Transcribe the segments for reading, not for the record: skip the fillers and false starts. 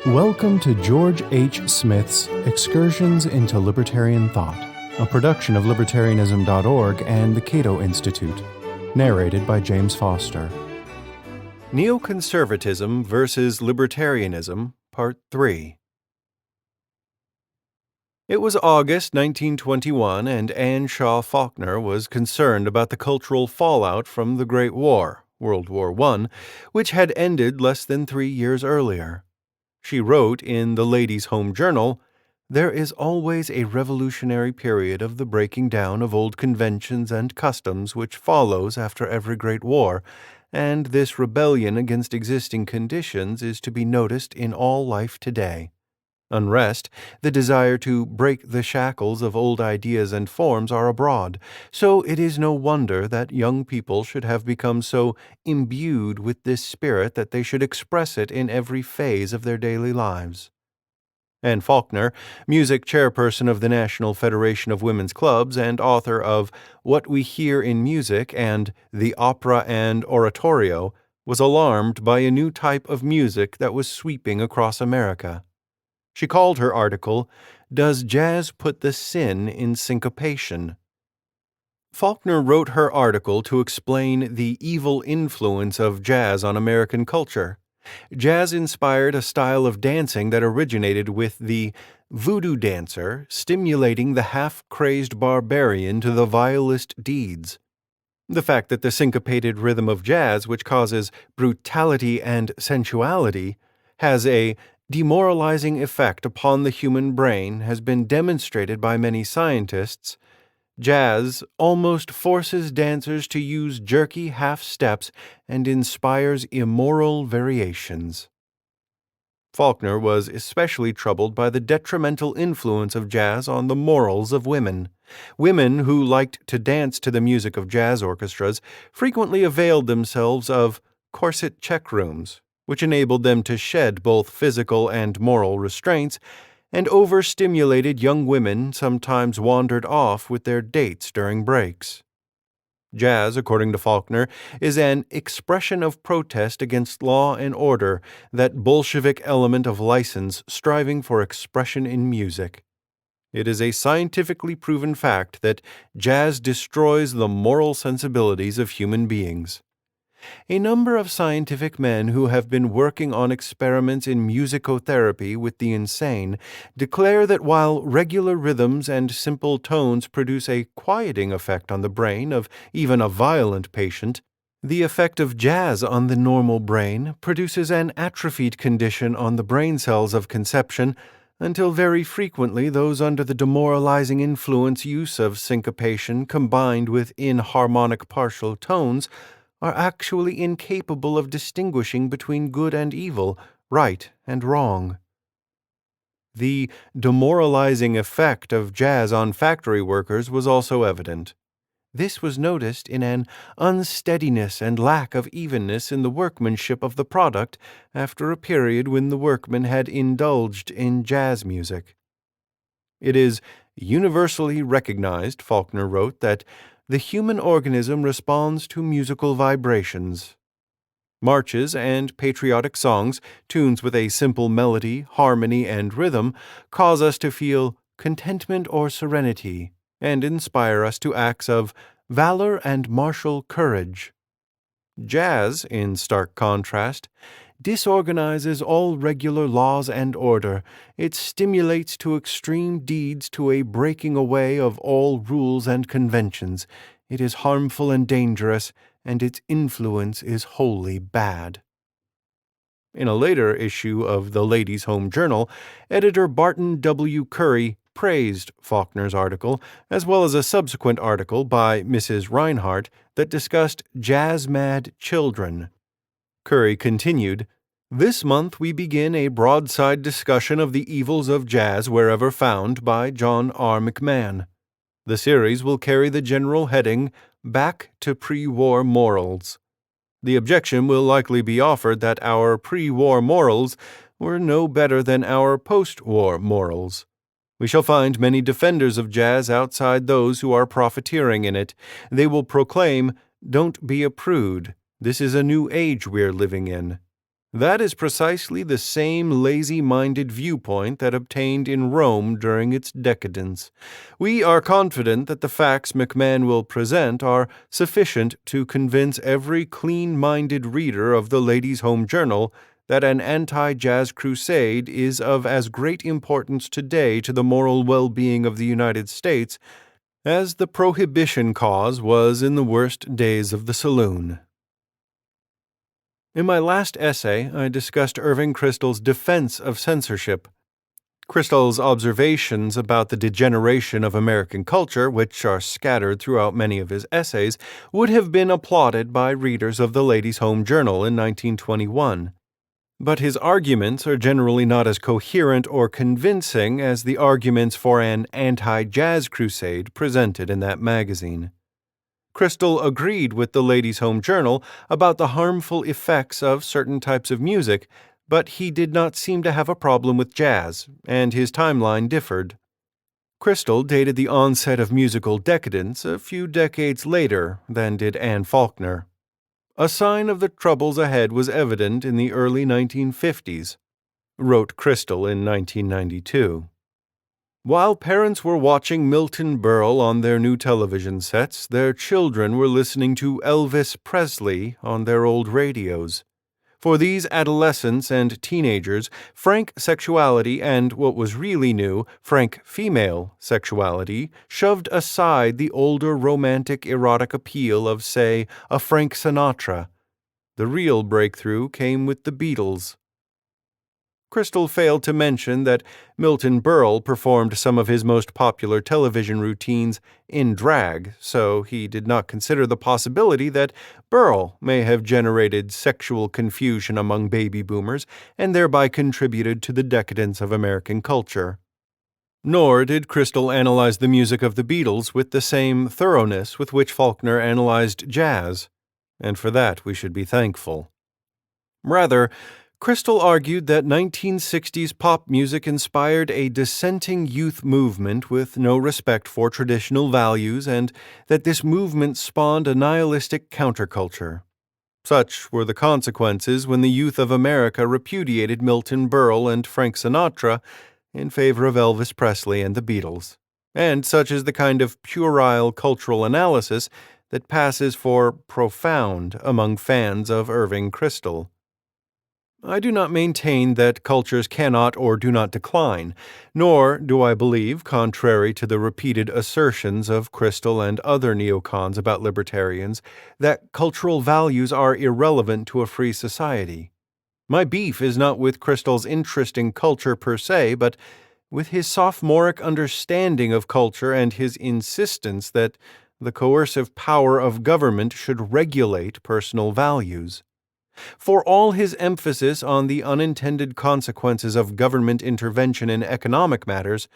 Welcome to George H. Smith's Excursions into Libertarian Thought, a production of Libertarianism.org and the Cato Institute, narrated by James Foster. Neoconservatism versus Libertarianism, Part 3. It was August 1921, and Anne Shaw Faulkner was concerned about the cultural fallout from the Great War, World War I, which had ended less than 3 years earlier. She wrote in the Ladies' Home Journal, "There is always a revolutionary period of the breaking down of old conventions and customs which follows after every great war, and this rebellion against existing conditions is to be noticed in all life today. Unrest, the desire to break the shackles of old ideas and forms are abroad, so it is no wonder that young people should have become so imbued with this spirit that they should express it in every phase of their daily lives." Anne Faulkner, music chairperson of the National Federation of Women's Clubs and author of What We Hear in Music and The Opera and Oratorio, was alarmed by a new type of music that was sweeping across America. She called her article, "Does Jazz Put the Sin in Syncopation?" Faulkner wrote her article to explain the evil influence of jazz on American culture. Jazz inspired a style of dancing that originated with the voodoo dancer, stimulating the half-crazed barbarian to the vilest deeds. The fact that the syncopated rhythm of jazz, which causes brutality and sensuality, has a demoralizing effect upon the human brain has been demonstrated by many scientists. Jazz almost forces dancers to use jerky half-steps and inspires immoral variations. Faulkner was especially troubled by the detrimental influence of jazz on the morals of women. Women who liked to dance to the music of jazz orchestras frequently availed themselves of corset check rooms, which enabled them to shed both physical and moral restraints, and overstimulated young women sometimes wandered off with their dates during breaks. Jazz, according to Faulkner, is an expression of protest against law and order, that Bolshevik element of license striving for expression in music. It is a scientifically proven fact that jazz destroys the moral sensibilities of human beings. A number of scientific men who have been working on experiments in musicotherapy with the insane declare that while regular rhythms and simple tones produce a quieting effect on the brain of even a violent patient, the effect of jazz on the normal brain produces an atrophied condition on the brain cells of conception, until very frequently those under the demoralizing use of syncopation combined with inharmonic partial tones are actually incapable of distinguishing between good and evil, right and wrong. The demoralizing effect of jazz on factory workers was also evident. This was noticed in an unsteadiness and lack of evenness in the workmanship of the product after a period when the workmen had indulged in jazz music. It is universally recognized, Faulkner wrote, that the human organism responds to musical vibrations. Marches and patriotic songs, tunes with a simple melody, harmony, and rhythm, cause us to feel contentment or serenity, and inspire us to acts of valor and martial courage. Jazz, in stark contrast, disorganizes all regular laws and order. It stimulates to extreme deeds, to a breaking away of all rules and conventions. It is harmful and dangerous, and its influence is wholly bad. In a later issue of the Ladies' Home Journal, editor Barton W. Curry praised Faulkner's article, as well as a subsequent article by Mrs. Reinhardt that discussed jazz-mad children. Curry continued, "This month we begin a broadside discussion of the evils of jazz wherever found by John R. McMahon. The series will carry the general heading, Back to Pre-War Morals. The objection will likely be offered that our pre-war morals were no better than our post-war morals. We shall find many defenders of jazz outside those who are profiteering in it. They will proclaim, 'Don't be a prude. This is a new age we're living in.' That is precisely the same lazy-minded viewpoint that obtained in Rome during its decadence. We are confident that the facts McMahon will present are sufficient to convince every clean-minded reader of the Ladies' Home Journal that an anti-jazz crusade is of as great importance today to the moral well-being of the United States as the prohibition cause was in the worst days of the saloon. In my last essay, I discussed Irving Kristol's defense of censorship. Kristol's observations about the degeneration of American culture, which are scattered throughout many of his essays, would have been applauded by readers of the Ladies' Home Journal in 1921. But his arguments are generally not as coherent or convincing as the arguments for an anti-jazz crusade presented in that magazine. Kristol agreed with the Ladies' Home Journal about the harmful effects of certain types of music, but he did not seem to have a problem with jazz, and his timeline differed. Kristol dated the onset of musical decadence a few decades later than did Anne Faulkner. A sign of the troubles ahead was evident in the early 1950s, wrote Kristol in 1992. While parents were watching Milton Berle on their new television sets, their children were listening to Elvis Presley on their old radios. For these adolescents and teenagers, frank sexuality and what was really new, frank female sexuality, shoved aside the older romantic erotic appeal of, say, a Frank Sinatra. The real breakthrough came with the Beatles. Kristol failed to mention that Milton Berle performed some of his most popular television routines in drag, so he did not consider the possibility that Berle may have generated sexual confusion among baby boomers and thereby contributed to the decadence of American culture. Nor did Kristol analyze the music of the Beatles with the same thoroughness with which Faulkner analyzed jazz, and for that we should be thankful. Rather, Kristol argued that 1960s pop music inspired a dissenting youth movement with no respect for traditional values and that this movement spawned a nihilistic counterculture. Such were the consequences when the youth of America repudiated Milton Berle and Frank Sinatra in favor of Elvis Presley and the Beatles. And such is the kind of puerile cultural analysis that passes for profound among fans of Irving Kristol. I do not maintain that cultures cannot or do not decline, nor do I believe, contrary to the repeated assertions of Kristol and other neocons about libertarians, that cultural values are irrelevant to a free society. My beef is not with Kristol's interest in culture per se, but with his sophomoric understanding of culture and his insistence that the coercive power of government should regulate personal values. For all his emphasis on the unintended consequences of government intervention in economic matters,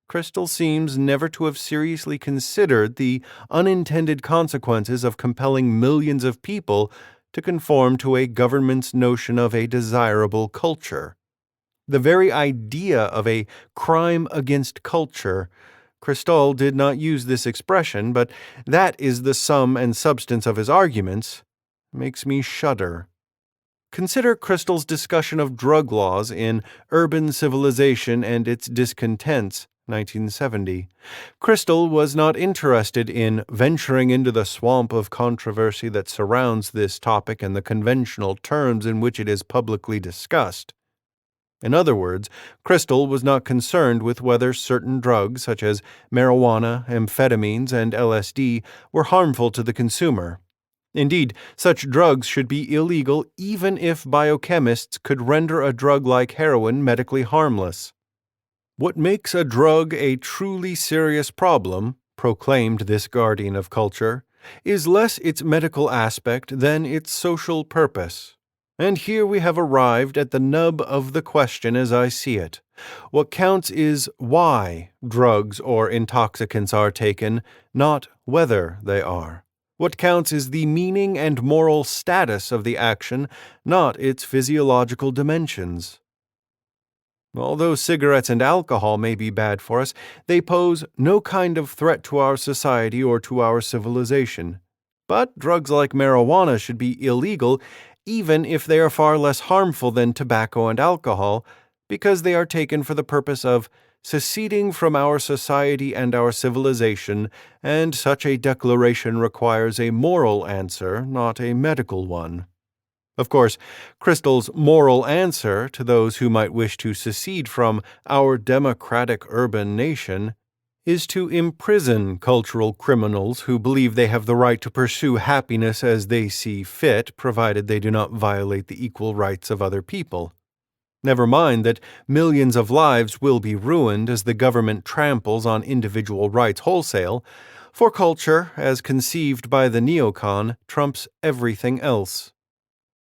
Kristol seems never to have seriously considered the unintended consequences of compelling millions of people to conform to a government's notion of a desirable culture. The very idea of a crime against culture, Kristol did not use this expression, but that is the sum and substance of his arguments, makes me shudder. Consider Kristol's discussion of drug laws in Urban Civilization and Its Discontents, 1970. Kristol was not interested in venturing into the swamp of controversy that surrounds this topic and the conventional terms in which it is publicly discussed. In other words, Kristol was not concerned with whether certain drugs such as marijuana, amphetamines, and LSD were harmful to the consumer. Indeed, such drugs should be illegal even if biochemists could render a drug like heroin medically harmless. What makes a drug a truly serious problem, proclaimed this guardian of culture, is less its medical aspect than its social purpose. And here we have arrived at the nub of the question as I see it. What counts is why drugs or intoxicants are taken, not whether they are. What counts is the meaning and moral status of the action, not its physiological dimensions. Although cigarettes and alcohol may be bad for us, they pose no kind of threat to our society or to our civilization. But drugs like marijuana should be illegal even if they are far less harmful than tobacco and alcohol, because they are taken for the purpose of seceding from our society and our civilization, and such a declaration requires a moral answer, not a medical one. Of course, Crystal's moral answer to those who might wish to secede from our democratic urban nation is to imprison cultural criminals who believe they have the right to pursue happiness as they see fit, provided they do not violate the equal rights of other people. Never mind that millions of lives will be ruined as the government tramples on individual rights wholesale, for culture, as conceived by the neocon, trumps everything else.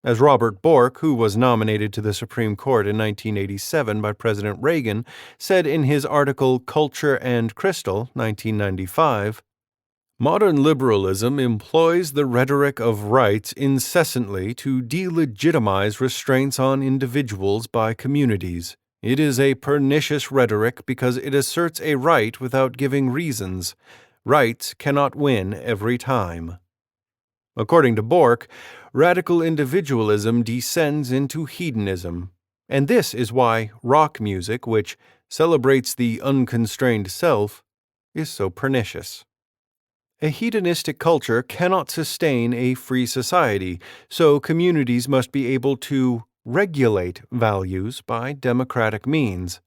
As Robert Bork, who was nominated to the Supreme Court in 1987 by President Reagan, said in his article Culture and Crystal, 1995, "Modern liberalism employs the rhetoric of rights incessantly to delegitimize restraints on individuals by communities. It is a pernicious rhetoric because it asserts a right without giving reasons. Rights cannot win every time." According to Bork, radical individualism descends into hedonism, and this is why rock music, which celebrates the unconstrained self, is so pernicious. A hedonistic culture cannot sustain a free society, so communities must be able to regulate values by democratic means.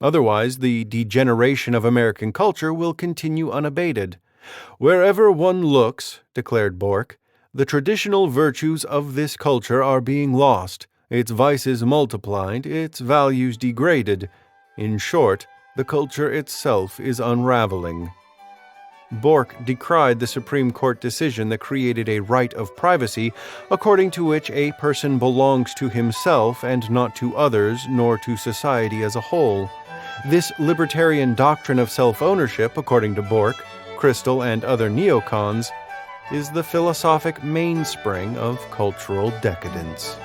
Otherwise, the degeneration of American culture will continue unabated. "Wherever one looks," declared Bork, "the traditional virtues of this culture are being lost, its vices multiplied, its values degraded. In short, the culture itself is unraveling." Bork decried the Supreme Court decision that created a right of privacy, according to which a person belongs to himself and not to others nor to society as a whole. This libertarian doctrine of self-ownership, according to Bork, Crystal, and other neocons, is the philosophic mainspring of cultural decadence.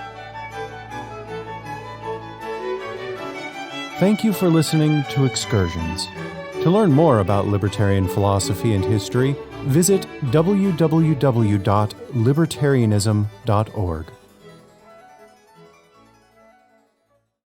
Thank you for listening to Excursions. To learn more about libertarian philosophy and history, visit www.libertarianism.org.